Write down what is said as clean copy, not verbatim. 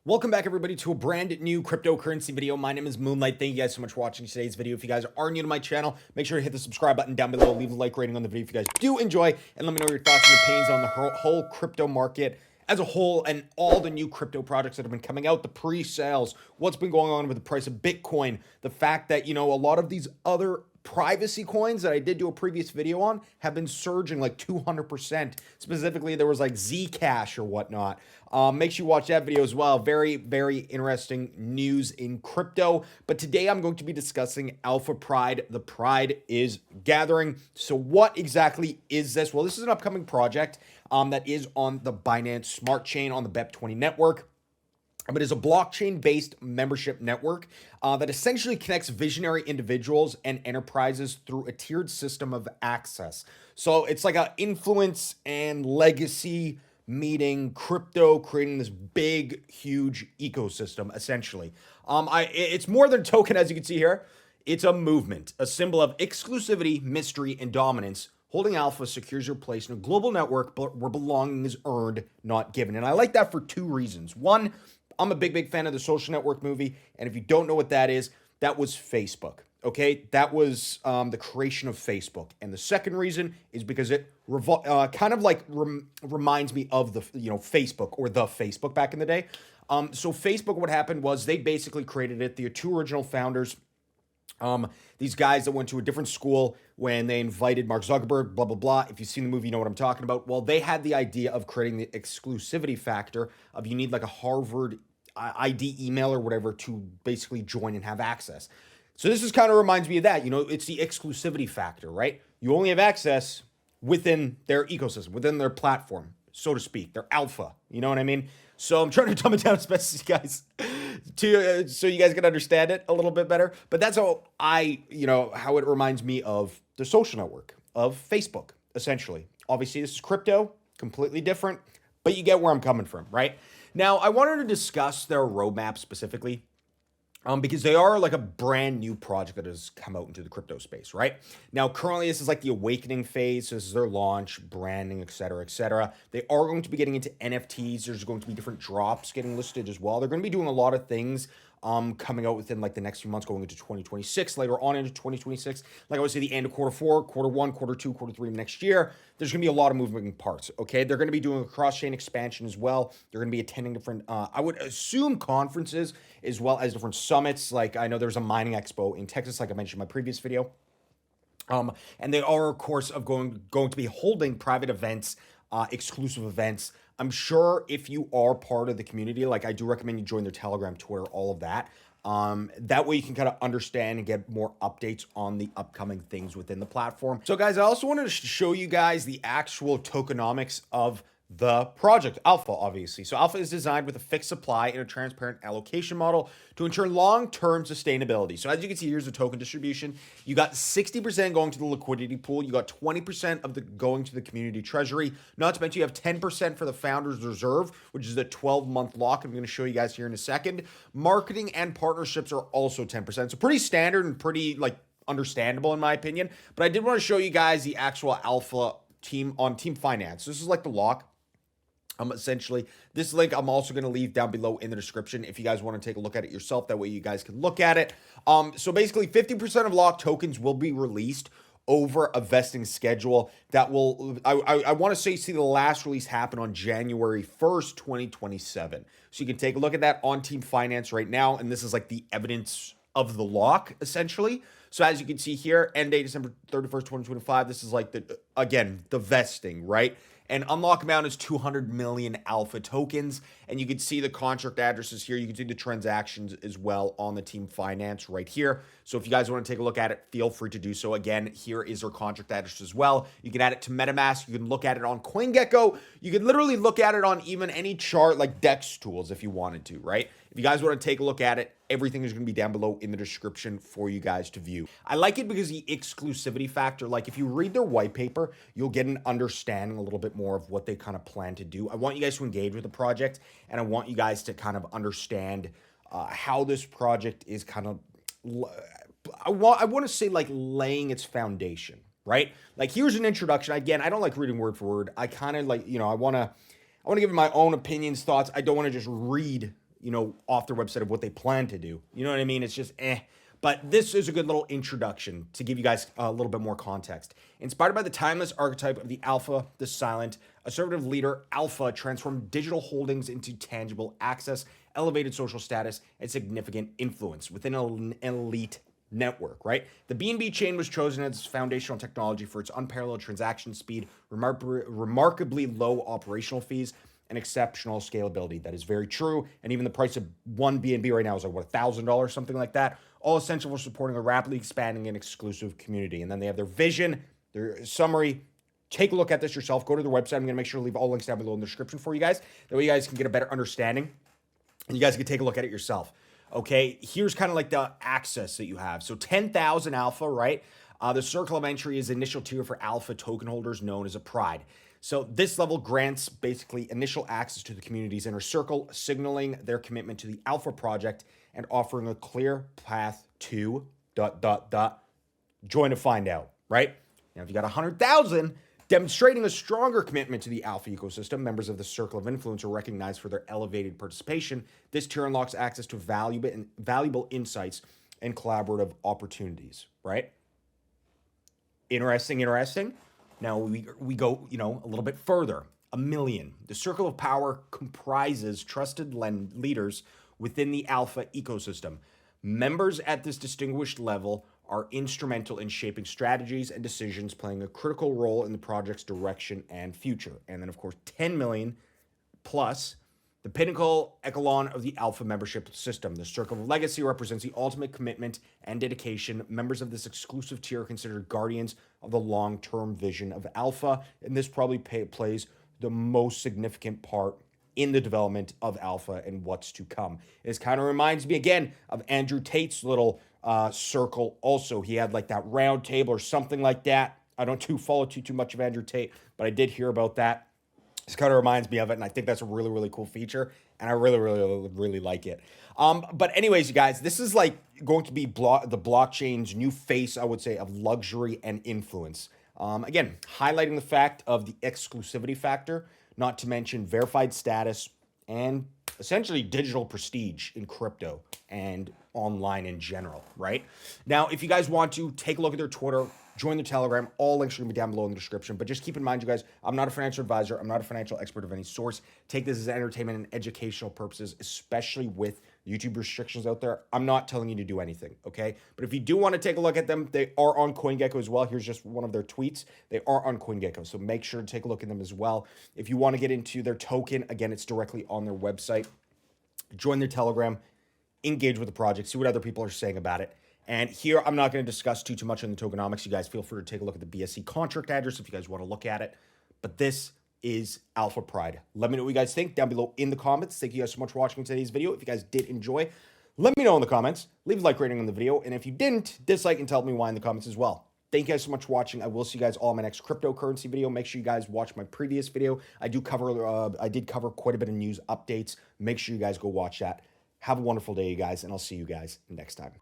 Welcome back, everybody, to a brand new cryptocurrency video. My name is Moonlight. Thank you guys so much for watching today's video. If you guys are new to my channel, make sure to hit the subscribe button down below. Leave a like rating on the video if you guys do enjoy, and let me know your thoughts and opinions on the whole crypto market as a whole and all the new crypto projects that have been coming out, the pre-sales, what's been going on with the price of Bitcoin, the fact that, a lot of these other privacy coins that I did do a previous video on have been surging like 200%. Specifically, there was like Zcash or whatnot. Make sure you watch that video as well. Very, very interesting news in crypto. But today I'm going to be discussing Alpha Pride. The Pride is gathering. So what exactly is this? Well, this is an upcoming project that is on the Binance Smart Chain on the BEP-20 Network. But it's a blockchain-based membership network that essentially connects visionary individuals and enterprises through a tiered system of access. So it's like an influence and legacy meeting crypto, creating this big, huge ecosystem, essentially. It's more than a token, as you can see here. It's a movement, a symbol of exclusivity, mystery, and dominance. Holding Alpha secures your place in a global network where belonging is earned, not given. And I like that for two reasons. One, I'm a big fan of the Social Network movie. And if you don't know what that is, that was Facebook. Okay, that was the creation of Facebook. And the second reason is because it kind of like reminds me of the, Facebook or the Facebook back in the day. So Facebook, what happened was they basically created it. The two original founders, these guys that went to a different school when they invited Mark Zuckerberg, blah, blah, blah. If you've seen the movie, you know what I'm talking about. Well, they had the idea of creating the exclusivity factor of you need like a Harvard ID email or whatever to basically join and have access. So this is kind of reminds me of that. It's the exclusivity factor, right? You only have access within their ecosystem, within their platform, so to speak. They're alpha, you know what I mean? So I'm trying to dumb it down as best as you guys so you guys can understand it a little bit better. But that's how how it reminds me of the social network of Facebook, essentially. Obviously, this is crypto, completely different, but you get where I'm coming from, right? Now, I wanted to discuss their roadmap specifically because they are like a brand new project that has come out into the crypto space, right? Now, currently, this is like the awakening phase. So this is their launch, branding, et cetera, et cetera. They are going to be getting into NFTs. There's going to be different drops getting listed as well. They're going to be doing a lot of things coming out within like the next few months, going into 2026, later on into 2026. Like I would say, the end of quarter 4, quarter 1, quarter 2, quarter 3 of next year. There's going to be a lot of moving parts, okay? They're going to be doing a cross-chain expansion as well. They're going to be attending different, I would assume, conferences as well as different summits. Like I know there's a mining expo in Texas, like I mentioned in my previous video. And they are, of course, going to be holding private events, exclusive events. I'm sure if you are part of the community, like I do recommend you join their Telegram, Twitter, all of that. That way you can kind of understand and get more updates on the upcoming things within the platform. So guys, I also wanted to show you guys the actual tokenomics of the project, Alpha, obviously. So Alpha is designed with a fixed supply and a transparent allocation model to ensure long-term sustainability. So as you can see, here's the token distribution. You got 60% going to the liquidity pool. You got 20% of the going to the community treasury. Not to mention you have 10% for the founders reserve, which is a 12-month lock. I'm going to show you guys here in a second. Marketing and partnerships are also 10%. So pretty standard and pretty understandable in my opinion. But I did want to show you guys the actual Alpha team on Team Finance. This is like the lock. Essentially, this link I'm also going to leave down below in the description if you guys want to take a look at it yourself. That way you guys can look at it. So basically 50% of locked tokens will be released over a vesting schedule that will, I want to see the last release happen on January 1st, 2027. So you can take a look at that on Team Finance right now. And this is like the evidence of the lock, essentially. So as you can see here, end date December 31st, 2025. This is like the vesting, right? And unlock amount is 200 million alpha tokens. And you can see the contract addresses here. You can see the transactions as well on the Team Finance right here. So if you guys want to take a look at it, feel free to do so. Again, here is our contract address as well. You can add it to MetaMask. You can look at it on CoinGecko. You can literally look at it on even any chart like DEX tools if you wanted to, right? If you guys want to take a look at it, everything is going to be down below in the description for you guys to view. I like it because the exclusivity factor, like if you read their white paper, you'll get an understanding a little bit more of what they kind of plan to do. I want you guys to engage with the project, and I want you guys to kind of understand how this project is kind of, I want to say like laying its foundation, right? Like here's an introduction. Again, I don't like reading word for word. I kind of like, I want to give my own opinions, thoughts. I don't want to just read off their website of what they plan to do. You know what I mean? It's just But this is a good little introduction to give you guys a little bit more context. Inspired by the timeless archetype of the alpha, the silent, assertive leader, alpha transformed digital holdings into tangible access, elevated social status, and significant influence within an elite network, right? The BNB chain was chosen as foundational technology for its unparalleled transaction speed, remarkably low operational fees, and exceptional scalability. That is very true. And even the price of one BNB right now is like, what, $1,000, something like that. All essential for supporting a rapidly expanding and exclusive community. And then they have their vision, their summary. Take a look at this yourself. Go to their website. I'm going to make sure to leave all links down below in the description for you guys. That way you guys can get a better understanding and you guys can take a look at it yourself. Okay, here's kind of like the access that you have. So 10,000 alpha, right? The circle of entry is initial tier for alpha token holders known as a pride. So this level grants basically initial access to the community's inner circle, signaling their commitment to the alpha project and offering a clear path to ... join to find out, right? Now, if you got 100,000, demonstrating a stronger commitment to the alpha ecosystem, members of the circle of influence are recognized for their elevated participation. This tier unlocks access to valuable insights and collaborative opportunities, right? Interesting. Now we go, a little bit further. 1 million. The circle of power comprises trusted leaders within the alpha ecosystem. Members at this distinguished level are instrumental in shaping strategies and decisions, playing a critical role in the project's direction and future. And then, of course, 10 million plus, the pinnacle echelon of the alpha membership system. The circle of legacy represents the ultimate commitment and dedication. Members of this exclusive tier are considered guardians of the long-term vision of alpha, and this probably plays the most significant part in the development of alpha and what's to come. This kind of reminds me again of Andrew Tate's little circle. Also, he had like that round table or something like that. I don't follow too much of Andrew Tate, but I did hear about that. This kind of reminds me of it, and I think that's a really, really cool feature, and I really like it. But anyways, you guys, this is like going to be the blockchain's new face, I would say, of luxury and influence. Again, highlighting the fact of the exclusivity factor, not to mention verified status and essentially digital prestige in crypto and online in general, right? Now, if you guys want to take a look at their Twitter, join the Telegram, all links are going to be down below in the description. But just keep in mind, you guys, I'm not a financial advisor. I'm not a financial expert of any source. Take this as entertainment and educational purposes, especially with YouTube restrictions out there. I'm not telling you to do anything, okay? But if you do want to take a look at them, they are on CoinGecko as well. Here's just one of their tweets. They are on CoinGecko, so make sure to take a look at them as well. If you want to get into their token, again, it's directly on their website. Join their Telegram, engage with the project, see what other people are saying about it. And here, I'm not going to discuss too much on the tokenomics. You guys feel free to take a look at the BSC contract address if you guys want to look at it. But this is Alpha Pride. Let me know what you guys think down below in the comments. Thank you guys so much for watching today's video. If you guys did enjoy, let me know in the comments. Leave a like rating on the video. And if you didn't, dislike and tell me why in the comments as well. Thank you guys so much for watching. I will see you guys all in my next cryptocurrency video. Make sure you guys watch my previous video. I did cover quite a bit of news updates. Make sure you guys go watch that. Have a wonderful day, you guys, and I'll see you guys next time.